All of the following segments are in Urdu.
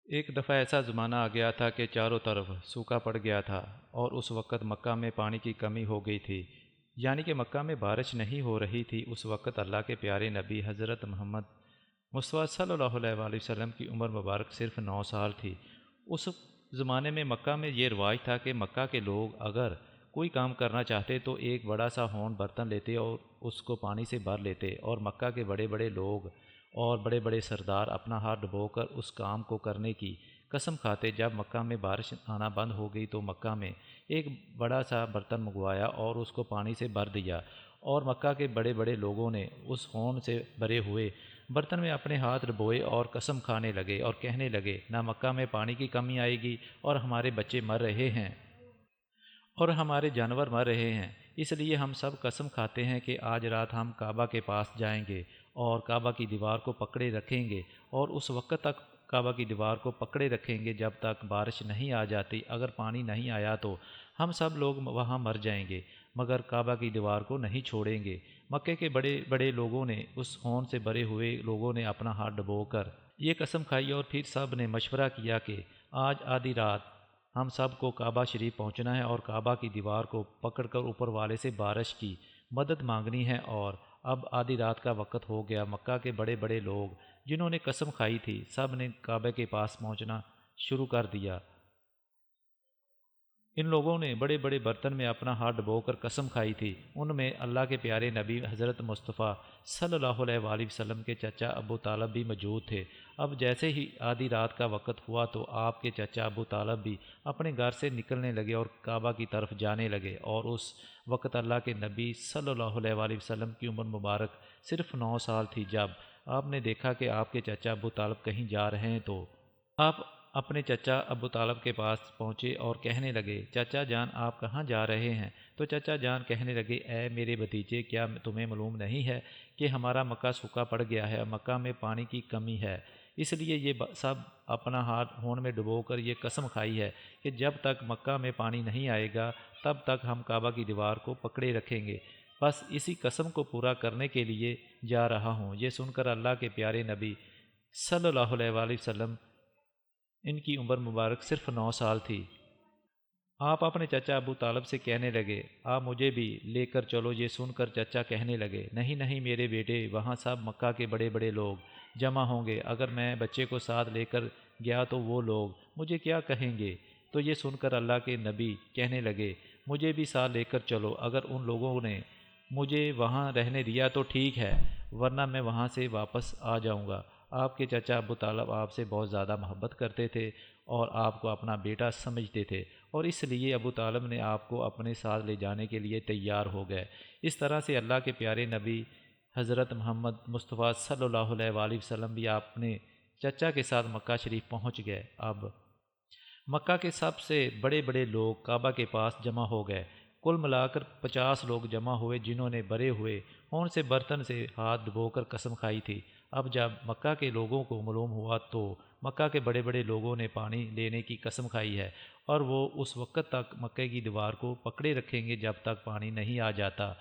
ایک دفعہ ایسا زمانہ آ گیا تھا کہ چاروں طرف سوکھا پڑ گیا تھا، اور اس وقت مکہ میں پانی کی کمی ہو گئی تھی، یعنی کہ مکہ میں بارش نہیں ہو رہی تھی۔ اس وقت اللہ کے پیارے نبی حضرت محمد مصطفیٰ صلی اللہ علیہ وآلہ وسلم کی عمر مبارک صرف 9 سال تھی۔ اس زمانے میں مکہ میں یہ رواج تھا کہ مکہ کے لوگ اگر کوئی کام کرنا چاہتے تو ایک بڑا سا ہون برتن لیتے اور اس کو پانی سے بھر لیتے، اور مکہ کے بڑے بڑے لوگ اور بڑے بڑے سردار اپنا ہاتھ ڈبو کر اس کام کو کرنے کی قسم کھاتے۔ جب مکہ میں بارش آنا بند ہو گئی تو مکہ میں ایک بڑا سا برتن منگوایا اور اس کو پانی سے بھر دیا، اور مکہ کے بڑے بڑے لوگوں نے اس ہون سے بھرے ہوئے برتن میں اپنے ہاتھ ڈبوئے اور قسم کھانے لگے اور کہنے لگے، نہ مکہ میں پانی کی کمی آئے گی، اور ہمارے بچے مر رہے ہیں اور ہمارے جانور مر رہے ہیں، اس لیے ہم سب قسم کھاتے ہیں کہ آج رات ہم کعبہ کے پاس جائیں گے اور کعبہ کی دیوار کو پکڑے رکھیں گے، اور اس وقت تک کعبہ کی دیوار کو پکڑے رکھیں گے جب تک بارش نہیں آ جاتی۔ اگر پانی نہیں آیا تو ہم سب لوگ وہاں مر جائیں گے، مگر کعبہ کی دیوار کو نہیں چھوڑیں گے۔ مکے کے بڑے بڑے لوگوں نے، اس ہون سے بھرے ہوئے لوگوں نے اپنا ہاتھ ڈبو کر یہ قسم کھائی، اور پھر سب نے مشورہ کیا کہ آج آدھی رات ہم سب کو کعبہ شریف پہنچنا ہے اور کعبہ کی دیوار کو پکڑ کر اوپر والے سے بارش کی مدد مانگنی ہے۔ اور اب آدھی رات کا وقت ہو گیا۔ مکہ کے بڑے بڑے لوگ جنہوں نے قسم کھائی تھی، سب نے کعبے کے پاس پہنچنا شروع کر دیا۔ ان لوگوں نے بڑے بڑے برتن میں اپنا ہاتھ ڈبو کر قسم کھائی تھی۔ ان میں اللہ کے پیارے نبی حضرت مصطفیٰ صلی اللہ علیہ وآلہ وسلم کے چچا ابو طالب بھی موجود تھے۔ اب جیسے ہی آدھی رات کا وقت ہوا تو آپ کے چچا ابو طالب بھی اپنے گھر سے نکلنے لگے اور کعبہ کی طرف جانے لگے، اور اس وقت اللہ کے نبی صلی اللہ علیہ وآلہ وسلم کی عمر مبارک صرف 9 سال تھی۔ جب آپ نے دیکھا کہ آپ کے چچا ابو طالب کہیں جا رہے ہیں تو آپ اپنے چچا ابو طالب کے پاس پہنچے اور کہنے لگے، چچا جان آپ کہاں جا رہے ہیں؟ تو چچا جان کہنے لگے، اے میرے بھتیجے، کیا تمہیں معلوم نہیں ہے کہ ہمارا مکہ سوکھا پڑ گیا ہے، مکہ میں پانی کی کمی ہے؟ اس لیے یہ سب اپنا ہاتھ ہون میں ڈبو کر یہ قسم کھائی ہے کہ جب تک مکہ میں پانی نہیں آئے گا تب تک ہم کعبہ کی دیوار کو پکڑے رکھیں گے۔ بس اسی قسم کو پورا کرنے کے لیے جا رہا ہوں۔ یہ سن کر اللہ کے پیارے نبی صلی اللہ علیہ وآلہ وسلم، ان کی عمر مبارک صرف 9 سال تھی، آپ اپنے چچا ابو طالب سے کہنے لگے، آپ مجھے بھی لے کر چلو۔ یہ سن کر چچا کہنے لگے، نہیں نہیں میرے بیٹے، وہاں سب مکہ کے بڑے بڑے لوگ جمع ہوں گے، اگر میں بچے کو ساتھ لے کر گیا تو وہ لوگ مجھے کیا کہیں گے؟ تو یہ سن کر اللہ کے نبی کہنے لگے، مجھے بھی ساتھ لے کر چلو، اگر ان لوگوں نے مجھے وہاں رہنے دیا تو ٹھیک ہے، ورنہ میں وہاں سے واپس آ جاؤں گا۔ آپ کے چچا ابو طالب آپ سے بہت زیادہ محبت کرتے تھے اور آپ کو اپنا بیٹا سمجھتے تھے، اور اس لیے ابو طالب نے آپ کو اپنے ساتھ لے جانے کے لیے تیار ہو گئے۔ اس طرح سے اللہ کے پیارے نبی حضرت محمد مصطفیٰ صلی اللہ علیہ وآلہ وسلم بھی اپنے چچا کے ساتھ مکہ شریف پہنچ گئے۔ اب مکہ کے سب سے بڑے بڑے لوگ کعبہ کے پاس جمع ہو گئے۔ کل ملا کر 50 لوگ جمع ہوئے جنہوں نے بھرے ہوئے ہون سے برتن سے ہاتھ ڈبو کر قسم کھائی تھی۔ اب جب مکہ کے لوگوں کو معلوم ہوا تو مکہ کے بڑے بڑے لوگوں نے پانی لینے کی قسم کھائی ہے، اور وہ اس وقت تک مکے کی دیوار کو پکڑے رکھیں گے جب تک پانی نہیں آ جاتا۔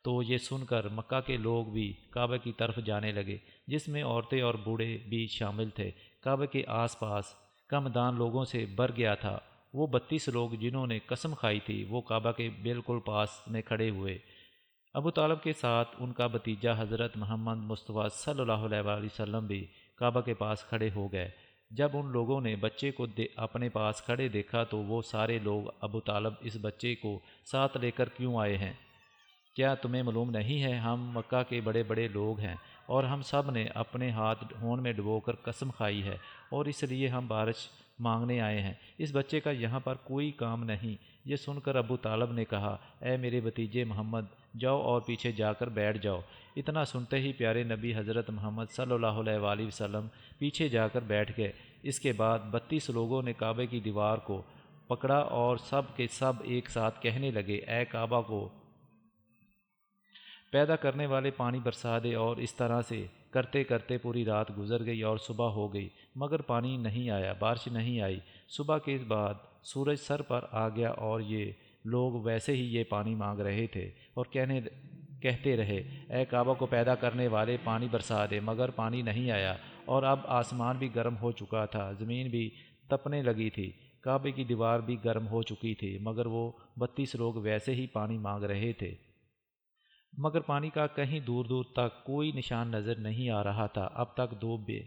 تو یہ سن کر مکہ کے لوگ بھی کعبہ کی طرف جانے لگے، جس میں عورتیں اور بوڑھے بھی شامل تھے۔ کعبہ کے آس پاس کا میدان لوگوں سے بھر گیا تھا۔ وہ 32 لوگ جنہوں نے قسم کھائی تھی وہ کعبہ کے بالکل پاس میں کھڑے ہوئے۔ ابو طالب کے ساتھ ان کا بھتیجا حضرت محمد مصطفیٰ صلی اللہ علیہ وآلہ وسلم بھی کعبہ کے پاس کھڑے ہو گئے۔ جب ان لوگوں نے بچے کو اپنے پاس کھڑے دیکھا تو وہ سارے لوگ، ابو طالب اس بچے کو ساتھ لے کر کیوں آئے ہیں؟ کیا تمہیں معلوم نہیں ہے ہم مکہ کے بڑے بڑے لوگ ہیں اور ہم سب نے اپنے ہاتھ ہون میں ڈبو کر قسم کھائی ہے، اور اس لیے ہم بارش مانگنے آئے ہیں، اس بچے کا یہاں پر کوئی کام نہیں۔ یہ سن کر ابو طالب نے کہا، اے میرے بھتیجے محمد، جاؤ اور پیچھے جا کر بیٹھ جاؤ۔ اتنا سنتے ہی پیارے نبی حضرت محمد صلی اللہ علیہ وآلہ وسلم پیچھے جا کر بیٹھ گئے۔ اس کے بعد 32 لوگوں نے کعبے کی دیوار کو پکڑا اور سب کے سب ایک ساتھ کہنے لگے، اے کعبہ کو پیدا کرنے والے، پانی برسا دے، اور اس طرح سے کرتے کرتے پوری رات گزر گئی اور صبح ہو گئی، مگر پانی نہیں آیا، بارش نہیں آئی۔ صبح کے بعد سورج سر پر آ گیا اور یہ لوگ ویسے ہی یہ پانی مانگ رہے تھے اور کہتے رہے، اے کعبہ کو پیدا کرنے والے، پانی برسا دے، مگر پانی نہیں آیا، اور اب آسمان بھی گرم ہو چکا تھا، زمین بھی تپنے لگی تھی، کعبے کی دیوار بھی گرم ہو چکی تھی، مگر وہ 32 لوگ ویسے ہی پانی مانگ رہے تھے۔ مگر پانی کا کہیں دور دور تک کوئی نشان نظر نہیں آ رہا تھا۔ اب تک دو بے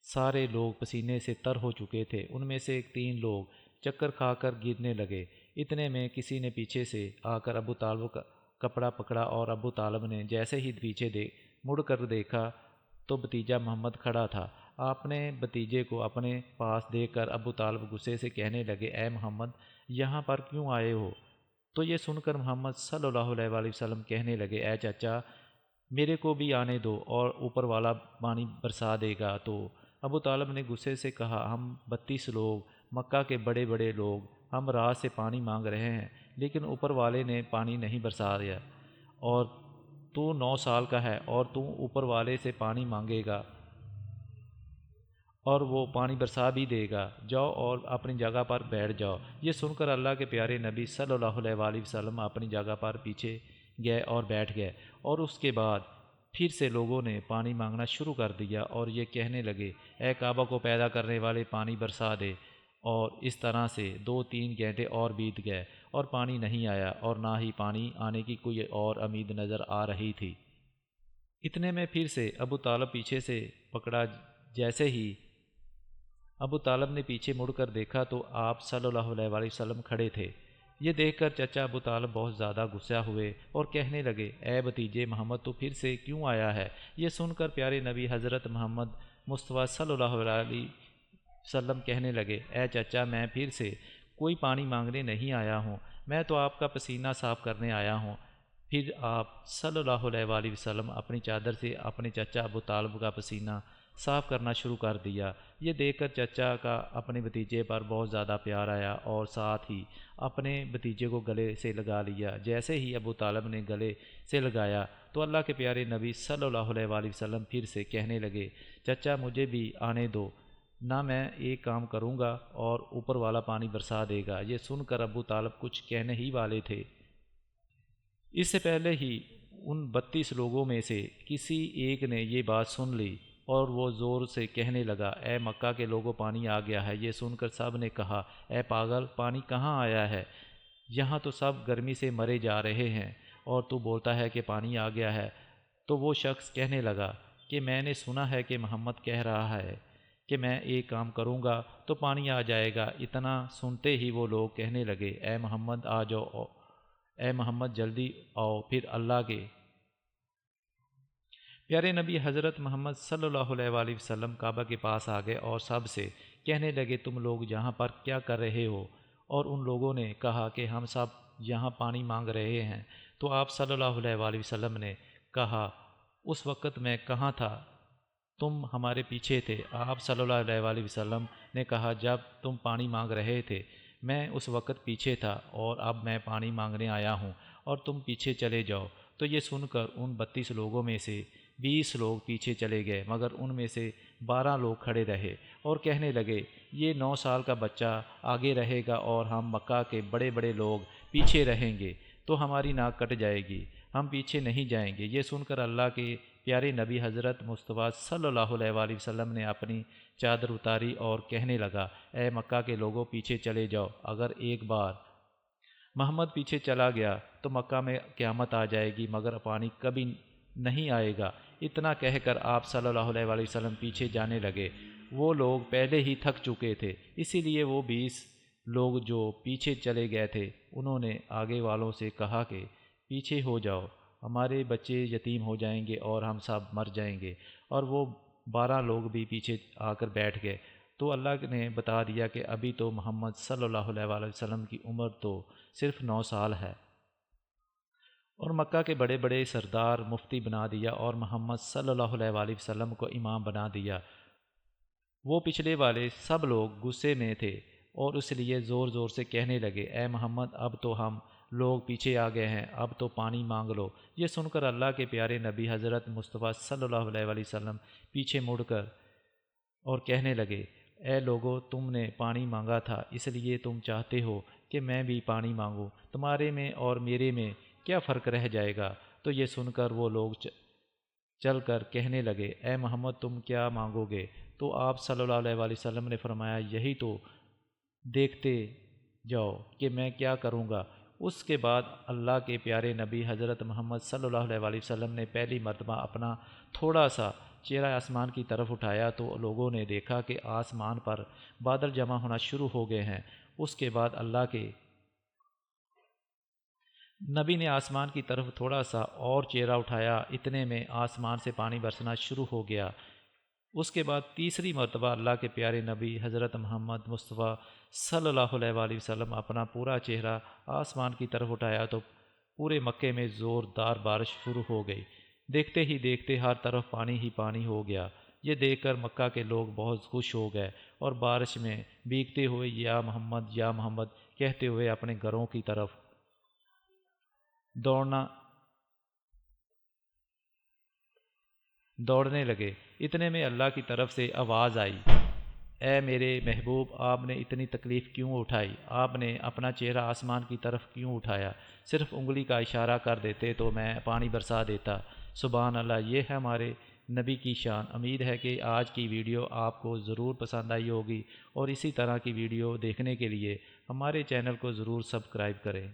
سارے لوگ پسینے سے تر ہو چکے تھے۔ ان میں سے 3 لوگ چکر کھا کر گرنے لگے۔ اتنے میں کسی نے پیچھے سے آ کر ابو طالب کا کپڑا پکڑا، اور ابو طالب نے جیسے ہی پیچھے مڑ کر دیکھا تو بھتیجا محمد کھڑا تھا۔ آپ نے بھتیجے کو اپنے پاس دیکھ کر ابو طالب غصے سے کہنے لگے، اے محمد، یہاں پر کیوں آئے ہو؟ تو یہ سن کر محمد صلی اللہ علیہ وآلہ وسلم کہنے لگے، اے چچا، میرے کو بھی آنے دو اور اوپر والا پانی برسا دے گا۔ تو ابو طالب نے غصے سے کہا، ہم 32 لوگ، مکہ کے بڑے بڑے لوگ، ہم رات سے پانی مانگ رہے ہیں، لیکن اوپر والے نے پانی نہیں برسا دیا، اور تو 9 سال کا ہے اور تو اوپر والے سے پانی مانگے گا اور وہ پانی برسا بھی دے گا، جاؤ اور اپنی جگہ پر بیٹھ جاؤ۔ یہ سن کر اللہ کے پیارے نبی صلی اللہ علیہ وآلہ وسلم اپنی جگہ پر پیچھے گئے اور بیٹھ گئے، اور اس کے بعد پھر سے لوگوں نے پانی مانگنا شروع کر دیا اور یہ کہنے لگے، اے کعبہ کو پیدا کرنے والے، پانی برسا دے۔ اور اس طرح سے 2-3 گھنٹے اور بیت گئے اور پانی نہیں آیا، اور نہ ہی پانی آنے کی کوئی اور امید نظر آ رہی تھی۔ اتنے میں پھر سے ابو طالب پیچھے سے پکڑا۔ جیسے ہی ابو طالب نے پیچھے مڑ کر دیکھا تو آپ صلی اللہ علیہ وآلہ وسلم کھڑے تھے۔ یہ دیکھ کر چچا ابو طالب بہت زیادہ غصہ ہوئے اور کہنے لگے، اے بھتیجے محمد، تو پھر سے کیوں آیا ہے؟ یہ سن کر پیارے نبی حضرت محمد مصطفیٰ صلی اللہ علیہ وسلم کہنے لگے، اے چچا، میں پھر سے کوئی پانی مانگنے نہیں آیا ہوں، میں تو آپ کا پسینہ صاف کرنے آیا ہوں۔ پھر آپ صلی اللہ علیہ وآلہ وسلم اپنی چادر سے اپنے چچا ابو طالب کا پسینہ صاف کرنا شروع کر دیا۔ یہ دیکھ کر چچا کا اپنے بھتیجے پر بہت زیادہ پیار آیا، اور ساتھ ہی اپنے بھتیجے کو گلے سے لگا لیا۔ جیسے ہی ابو طالب نے گلے سے لگایا تو اللہ کے پیارے نبی صلی اللہ علیہ وآلہ وسلم پھر سے کہنے لگے، چچا، مجھے بھی آنے دو، نہ میں ایک کام کروں گا اور اوپر والا پانی برسا دے گا۔ یہ سن کر ابو طالب کچھ کہنے ہی والے تھے، اس سے پہلے ہی ان 32 لوگوں میں سے کسی ایک نے یہ بات سن لی، اور وہ زور سے کہنے لگا، اے مکہ کے لوگوں، پانی آ گیا ہے۔ یہ سن کر سب نے کہا، اے پاگل، پانی کہاں آیا ہے؟ یہاں تو سب گرمی سے مرے جا رہے ہیں، اور تو بولتا ہے کہ پانی آ گیا ہے۔ تو وہ شخص کہنے لگا کہ میں نے سنا ہے کہ محمد کہہ رہا ہے کہ میں ایک کام کروں گا تو پانی آ جائے گا۔ اتنا سنتے ہی وہ لوگ کہنے لگے، اے محمد آ جاؤ، اے محمد جلدی آؤ۔ پھر اللہ کے پیارے نبی حضرت محمد صلی اللہ علیہ وآلہ وسلم کعبہ کے پاس آ گئے اور سب سے کہنے لگے، تم لوگ یہاں پر کیا کر رہے ہو؟ اور ان لوگوں نے کہا کہ ہم سب یہاں پانی مانگ رہے ہیں۔ تو آپ صلی اللہ علیہ وآلہ وسلم نے کہا، اس وقت میں کہاں تھا؟ تم ہمارے پیچھے تھے۔ آپ صلی اللہ علیہ وآلہ وسلم نے کہا، جب تم پانی مانگ رہے تھے میں اس وقت پیچھے تھا، اور اب میں پانی مانگنے آیا ہوں اور تم پیچھے چلے جاؤ۔ تو یہ سن کر ان 32 لوگوں میں سے 20 لوگ پیچھے چلے گئے، مگر ان میں سے 12 لوگ کھڑے رہے اور کہنے لگے، یہ 9 سال کا بچہ آگے رہے گا اور ہم مکہ کے بڑے بڑے لوگ پیچھے رہیں گے تو ہماری ناک کٹ جائے گی، ہم پیچھے نہیں جائیں گے۔ یہ سن کر اللہ کے پیارے نبی حضرت مصطفیٰ صلی اللہ علیہ وآلہ وسلم نے اپنی چادر اتاری اور کہنے لگا، اے مکہ کے لوگوں، پیچھے چلے جاؤ۔ اگر ایک بار محمد پیچھے چلا گیا تو مکہ میں قیامت آ جائے گی، مگر پانی کبھی نہیں آئے گا۔ اتنا کہہ کر آپ صلی اللہ علیہ وآلہ وسلم پیچھے جانے لگے۔ وہ لوگ پہلے ہی تھک چکے تھے، اسی لیے وہ 20 لوگ جو پیچھے چلے گئے تھے انہوں نے آگے والوں سے کہا کہ پیچھے ہو جاؤ، ہمارے بچے یتیم ہو جائیں گے اور ہم سب مر جائیں گے۔ اور وہ 12 لوگ بھی پیچھے آ کر بیٹھ گئے۔ تو اللہ نے بتا دیا کہ ابھی تو محمد صلی اللہ علیہ وآلہ وسلم کی عمر تو صرف 9 سال ہے، اور مکہ کے بڑے بڑے سردار مفتی بنا دیا اور محمد صلی اللہ علیہ وآلہ وسلم کو امام بنا دیا۔ وہ پچھلے والے سب لوگ غصے میں تھے اور اس لیے زور زور سے کہنے لگے، اے محمد، اب تو ہم لوگ پیچھے آ گئے ہیں، اب تو پانی مانگ لو۔ یہ سن کر اللہ کے پیارے نبی حضرت مصطفیٰ صلی اللہ علیہ وآلہ وسلم پیچھے مڑ کر اور کہنے لگے، اے لوگو، تم نے پانی مانگا تھا، اس لیے تم چاہتے ہو کہ میں بھی پانی مانگوں، تمہارے میں اور میرے میں کیا فرق رہ جائے گا؟ تو یہ سن کر وہ لوگ چل کر کہنے لگے اے محمد تم کیا مانگو گے؟ تو آپ صلی اللہ علیہ وآلہ وسلم نے فرمایا یہی تو دیکھتے جاؤ کہ میں کیا کروں گا۔ اس کے بعد اللہ کے پیارے نبی حضرت محمد صلی اللہ علیہ وآلہ وسلم نے پہلی مرتبہ اپنا تھوڑا سا چہرہ آسمان کی طرف اٹھایا تو لوگوں نے دیکھا کہ آسمان پر بادل جمع ہونا شروع ہو گئے ہیں۔ اس کے بعد اللہ کے نبی نے آسمان کی طرف تھوڑا سا اور چہرہ اٹھایا، اتنے میں آسمان سے پانی برسنا شروع ہو گیا۔ اس کے بعد تیسری مرتبہ اللہ کے پیارے نبی حضرت محمد مصطفیٰ صلی اللہ علیہ وآلہ وسلم اپنا پورا چہرہ آسمان کی طرف اٹھایا تو پورے مکے میں زوردار بارش شروع ہو گئی۔ دیکھتے ہی دیکھتے ہر طرف پانی ہی پانی ہو گیا۔ یہ دیکھ کر مکہ کے لوگ بہت خوش ہو گئے اور بارش میں بھیگتے ہوئے یا محمد کہتے ہوئے اپنے گھروں کی طرف دوڑنا دوڑنے لگے۔ اتنے میں اللہ کی طرف سے آواز آئی اے میرے محبوب آپ نے اتنی تکلیف کیوں اٹھائی؟ آپ نے اپنا چہرہ آسمان کی طرف کیوں اٹھایا؟ صرف انگلی کا اشارہ کر دیتے تو میں پانی برسا دیتا۔ سبحان اللہ، یہ ہے ہمارے نبی کی شان۔ امید ہے کہ آج کی ویڈیو آپ کو ضرور پسند آئی ہوگی اور اسی طرح کی ویڈیو دیکھنے کے لیے ہمارے چینل کو ضرور سبسکرائب کریں۔